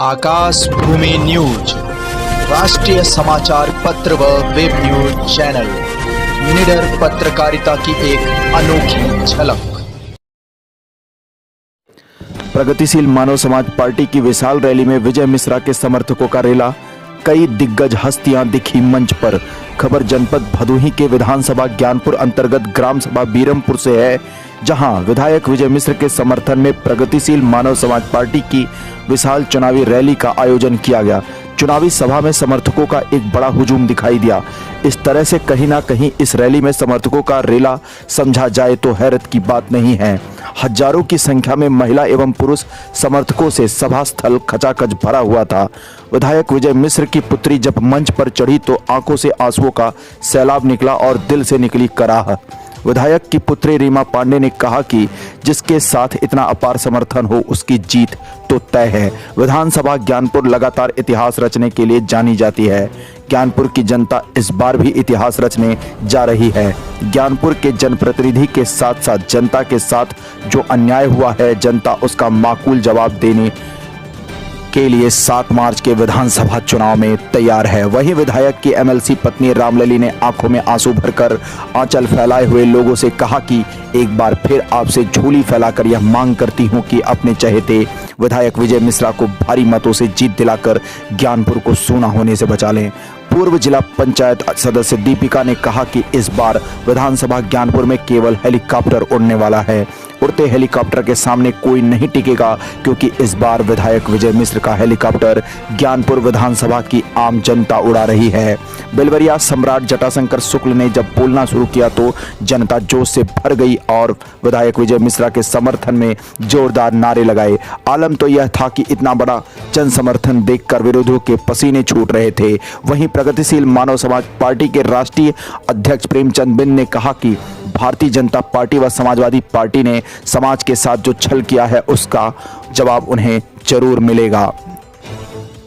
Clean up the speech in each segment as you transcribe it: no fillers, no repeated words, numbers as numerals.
आकाश भूमि news राष्ट्रीय समाचार पत्र व वेब न्यूज चैनल निडर पत्रकारिता की एक अनोखी झलक। प्रगतिशील मानव समाज पार्टी की विशाल रैली में विजय मिश्रा के समर्थकों का रेला, कई दिग्गज हस्तियां दिखी मंच पर। खबर जनपद भदोही के विधानसभा ज्ञानपुर अंतर्गत ग्राम सभा बीरमपुर से है, जहां विधायक विजय मिश्र के समर्थन में प्रगतिशील मानव समाज पार्टी की विशाल चुनावी रैली का आयोजन किया गया। चुनावी सभा में समर्थकों का एक बड़ा हुजूम दिखाई दिया। इस तरह से कहीं ना कहीं इस रैली में समर्थकों का रेला समझा जाए तो हैरत की बात नहीं है। हजारों की संख्या में महिला एवं पुरुष समर्थकों से सभा स्थल खचाखच भरा हुआ था। विधायक विजय मिश्र की पुत्री जब मंच पर चढ़ी तो आंखों से आंसुओं का सैलाब निकला और दिल से निकली कराह। विधायक की पुत्री रीमा पांडे ने कहा कि जिसके साथ इतना अपार समर्थन हो उसकी जीत तो तय है। विधानसभा ज्ञानपुर लगातार इतिहास रचने के लिए जानी जाती है। ज्ञानपुर की जनता इस बार भी इतिहास रचने जा रही है। ज्ञानपुर के जनप्रतिनिधि के साथ साथ जनता के साथ जो अन्याय हुआ है, जनता उसका माकूल जवाब देने के लिए 7 मार्च के विधानसभा चुनाव में तैयार है। वहीं विधायक की एमएलसी पत्नी रामलली ने आंखों में आंसू भरकर आंचल फैलाए हुए लोगों से कहा कि एक बार फिर आपसे झोली फैलाकर यह मांग करती हूं कि अपने चहेते विधायक विजय मिश्रा को भारी मतों से जीत दिलाकर ज्ञानपुर को सूना होने से बचा लें। पूर्व जिला पंचायत सदस्य दीपिका ने कहा कि इस बार विधानसभा ज्ञानपुर में केवल हेलीकॉप्टर उड़ने वाला है। उड़ते हेलीकॉप्टर के सामने कोई नहीं टिकेगा, क्योंकि इस बार विधायक विजय मिश्र का हेलीकॉप्टर ज्ञानपुर विधानसभा की आम जनता उड़ा रही है। बेलवरिया सम्राट जटाशंकर शुक्ल ने जब बोलना शुरू किया तो जनता जोश से भर गई और विधायक विजय मिश्रा के समर्थन में जोरदार नारे लगाए। आलम तो यह था कि इतना बड़ा जन समर्थन देखकर विरोधियों के पसीने छूट रहे थे। वहीं प्रगतिशील मानव समाज पार्टी के राष्ट्रीय अध्यक्ष प्रेमचंद बिंद ने कहा कि भारतीय जनता पार्टी व समाजवादी पार्टी ने समाज के साथ जो छल किया है उसका जवाब उन्हें जरूर मिलेगा।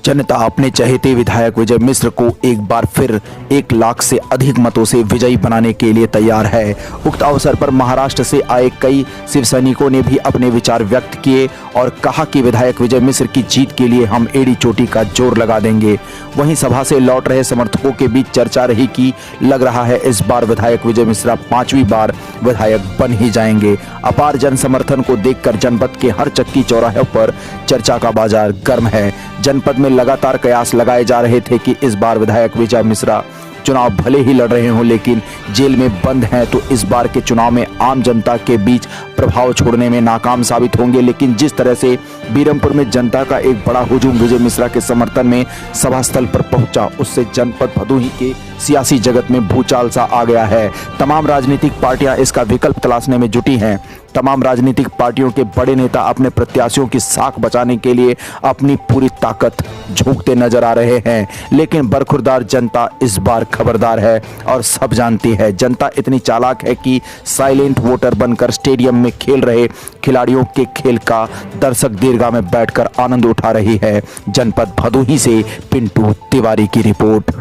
जनता अपने चहेते विधायक विजय मिश्र को एक बार फिर 1 लाख से अधिक मतों से विजयी बनाने के लिए तैयार है। उक्त अवसर पर महाराष्ट्र से आए कई शिव सैनिकों ने भी अपने विचार व्यक्त किए और कहा कि विधायक विजय मिश्र की जीत के लिए हम एड़ी चोटी का जोर लगा देंगे। वहीं सभा से लौट रहे समर्थकों के बीच चर्चा रही कि लग रहा है इस बार विधायक विजय मिश्रा 5वीं बार विधायक बन ही जाएंगे। अपार जन समर्थन को देखकर जनपद के हर चक्की चौराहे पर चर्चा का बाजार गर्म है। जनपद में लगातार कयास लगाए जा रहे थे कि इस बार विधायक विजय मिश्रा चुनाव भले ही लड़ रहे हों लेकिन जेल में बंद हैं तो इस बार के चुनाव में आम जनता के बीच प्रभाव छोड़ने में नाकाम साबित होंगे। लेकिन जिस तरह से बीरमपुर में जनता का एक बड़ा हुजूम विजय मिश्रा के समर्थन में सभा स्थल पर पहुंचा, उससे जनपद भदोही के सियासी जगत में भूचाल सा आ गया है। तमाम राजनीतिक पार्टियां इसका विकल्प तलाशने में जुटी हैं। तमाम राजनीतिक पार्टियों के बड़े नेता अपने प्रत्याशियों की साख बचाने के लिए अपनी पूरी ताकत झोंकते नजर आ रहे हैं, लेकिन बरखुरदार जनता इस बार खबरदार है और सब जानती है। जनता इतनी चालाक है कि साइलेंट वोटर बनकर स्टेडियम में खेल रहे खिलाड़ियों के खेल का दर्शक दीर्घा में बैठकर आनंद उठा रही है। जनपद भदोही से पिंटू तिवारी की रिपोर्ट।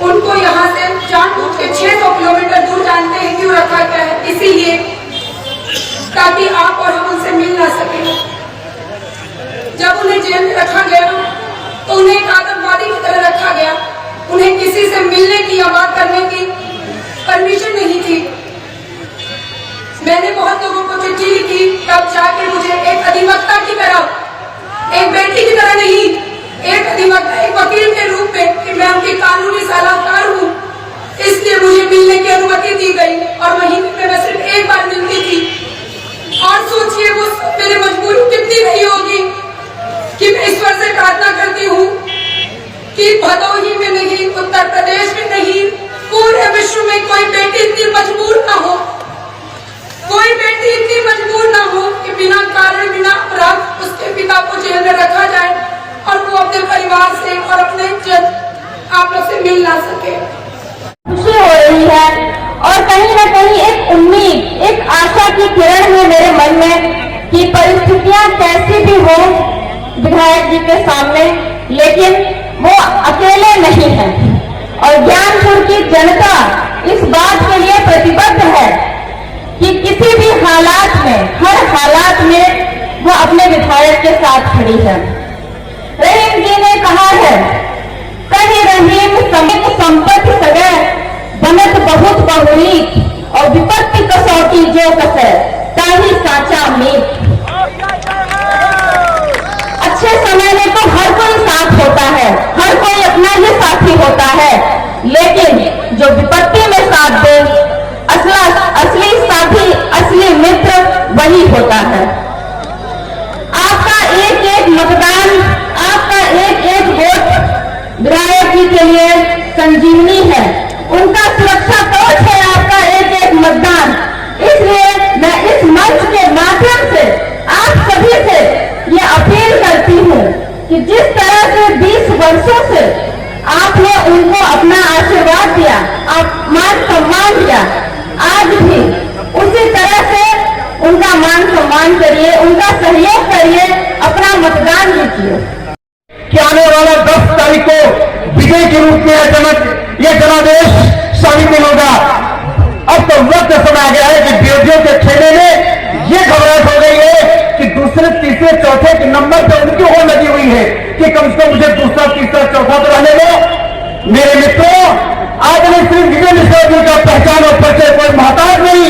उनको यहाँ से जानबूझ के 600 किलोमीटर दूर जानते हैं क्यों रखा गया है, इसीलिए ताकि आप और हम उनसे मिल ना सके। जब उन्हें जेल में रखा गया तो उन्हें एक आतंकवादी की तरह रखा गया। उन्हें किसी से मिलने की या बात करने की परमिशन नहीं थी। मैंने बहुत लोगों को चिट्ठी लिखी, तब जाके मुझे एक अधिवक्ता की तरह, एक बेटी की तरह नहीं, एक अधिवक्ता, एक वकील के रूप में कि मैं उनकी कानूनी सलाहकार हूँ, इसलिए मुझे मिलने की अनुमति दी गई और महीने में मैं सिर्फ 1 बार मिलती थी। और सोचिए वो मेरी मजबूरी कितनी रही होगी कि मैं ईश्वर से प्रार्थना करती हूँ कि भदोही में नहीं, उत्तर प्रदेश में नहीं, पूरे विश्व में कोई बेटी इतनी मजबूर ना हो, कोई बेटी इतनी मजबूर ना हो कि बिना कारण, बिना अपराध उसके पिता को जेल में रखा जाए और वो अपने परिवार से और अपने आप लोग से मिल ना सके। खुशी हो रही है और कहीं ना कहीं एक उम्मीद, एक आशा की किरण है मेरे मन में कि परिस्थितियां कैसी भी हो विधायक जी के सामने, लेकिन वो अकेले नहीं हैं और ज्ञानपुर की जनता इस बात के लिए प्रतिबद्ध है कि किसी भी हालात में, हर हालात में वो अपने विधायक के साथ खड़ी है। रहीम जी ने कहा है, कहीं रहीम समित संपत्ति सगे बनत बहुत बहुरीत और विपत्ति कसौटी जो कसे ताही साचा मीत। अच्छे समय में तो हर कोई साथ होता है, हर कोई अपना ही साथी होता है, लेकिन जो विपत्ति में साथ दे, असली साथी, असली मित्र वही होता है। आपका एक एक मतदान, आपका एक एक वोट विधायक जी के लिए संजीवनी है, उनका सुरक्षा कवच है आपका एक एक मतदान। इसलिए मैं इस मंच के माध्यम से आप सभी से ये अपील करती हूँ कि जिस तरह से 20 वर्षों से आपने उनको अपना आशीर्वाद दिया, आप मान सम्मान दिया, आज भी उसी तरह से उनका मान सम्मान करिए, उनका सहयोग करिए, अपना मतदान दीजिए। कि आने वाला 10 तारीख को विजय के रूप में यह जनादेश साबित होगा। अब तो वक्त समय आ गया है कि विरोधियों के खेले में ये घबराहट हो गई है कि दूसरे, तीसरे, चौथे के नंबर पर उनकी हो लगी हुई है कि कम से कम मुझे दूसरा, तीसरा, चौथा तो रहने दो। मेरे मित्रों, आज मैं सिर्फ विजय मिश्रा जी का पहचान और परिचय कोई मोहताज नहीं,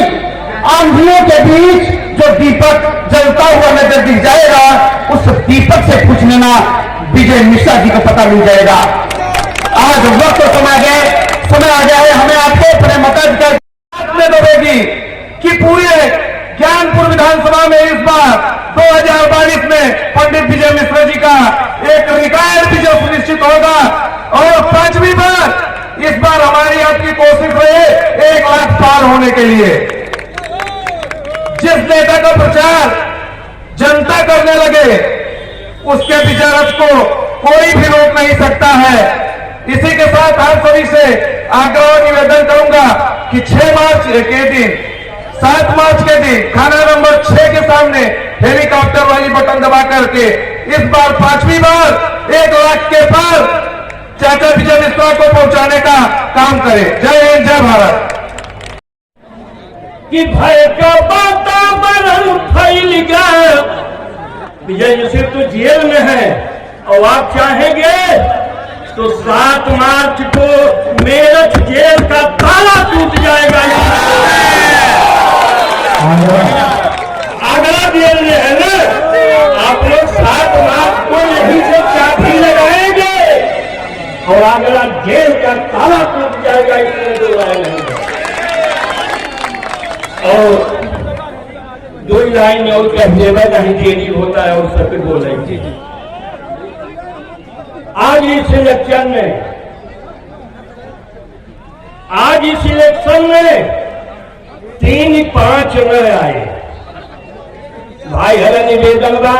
आंधियों के बीच जो दीपक जलता हुआ नजर दिख जाएगा, उस दीपक से पूछ लेना, विजय मिश्रा जी को पता मिल जाएगा। आज वक्त समय आ गया है हमें आपको अपने मताधिकार में देगी कि पूरे ज्ञानपुर विधानसभा में इस बार 2022 में पंडित विजय मिश्रा जी का एक रिकॉर्ड विजय सुनिश्चित होगा। और 5वीं बार इस बार हमारी आपकी कोशिश रहे 1 लाख पार होने के लिए। जिस नेता का प्रचार जनता करने लगे, उसके विचारक को कोई भी रोक नहीं सकता है। इसी के साथ आप सभी से आग्रह और निवेदन करूंगा कि 6 मार्च के दिन, 7 मार्च के दिन खाना नंबर 6 के सामने हेलीकॉप्टर वाली बटन दबा करके इस बार 5वीं बार 1 लाख के पार चाचा विजय मिश्रा को पहुंचाने का काम करें। जय हिंद, जय भारत। कि भय का वातावरण फैल गया, विजय मिश्रा तो जेल में है और आप चाहेंगे तो 7 मार्च को मेरठ जेल का ताला टूट जाएगा। आगरा जेल में है ना, आप लोग 7 मार्च को यहीं से चाबी लगाएंगे और आगरा जेल का ताला टूट जाएगा, इसमें दो राय नहीं है। और 2 लाइन और कहने नहीं देरी होता है और सब बोल रहे हैं। आज इस इलेक्शन में 3-5 न आए। भाई हर निवेदन बा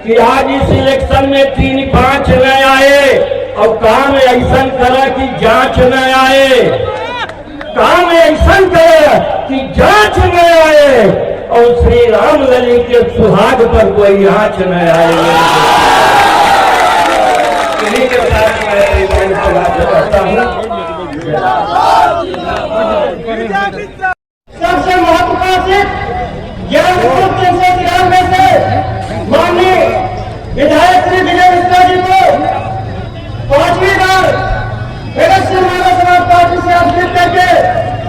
कि आज इस इलेक्शन में 3-5 न आए और काम ऐसा करा कि जांच न आए, काम ऐसा करे कि जांच न आए और श्री राम लली के सुहाग पर कोई आंच न आए। इन्हीं के साथ मैं करता हूँ। सबसे महत्वपूर्ण ज्ञानपुर 393 से माननीय विधायक श्री विजय मिश्रा जी को 5वीं बार इलेक्शन मानव समाज पार्टी से आमंत्रित करके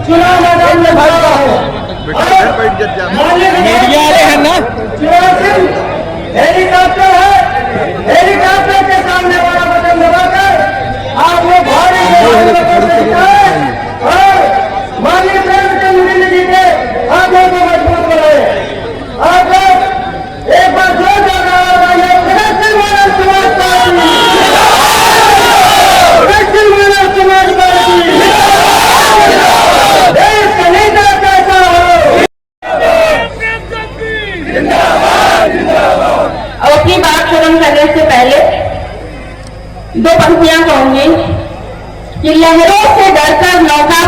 चुनाव मैदान में भागा है। माननीय विधायक शिवराज सिंह हेलीकॉप्टर है, हेलीकॉप्टर के सामने वाला बटन दबाकर आप लोग भारी और माननीय प्रेमचंद मिश्र जी के आगे को मजबूत बनाए। आप लोग एक बार जोर लगाइए, इलेक्शन मानव समाज पार्टी, इलेक्शन मानव समाज पार्टी, देश का नेता कैसा हो। अब अपनी बात खत्म करने से पहले 2 पंक्तियां कहूंगी कि लहरों से डरकर नौका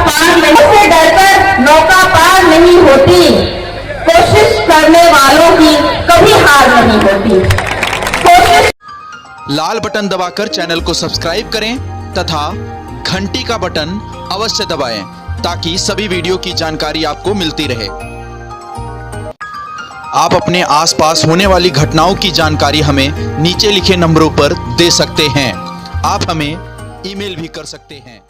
पार नहीं होती, कोशिश करने वालों की कभी हार नहीं होती। लाल बटन दबाकर चैनल को सब्सक्राइब करें तथा घंटी का बटन अवश्य दबाएं ताकि सभी वीडियो की जानकारी आपको मिलती रहे। आप अपने आसपास होने वाली घटनाओं की जानकारी हमें नीचे लिखे नंबरों पर दे सकते हैं। आप हमें ईमेल भी कर सकते हैं।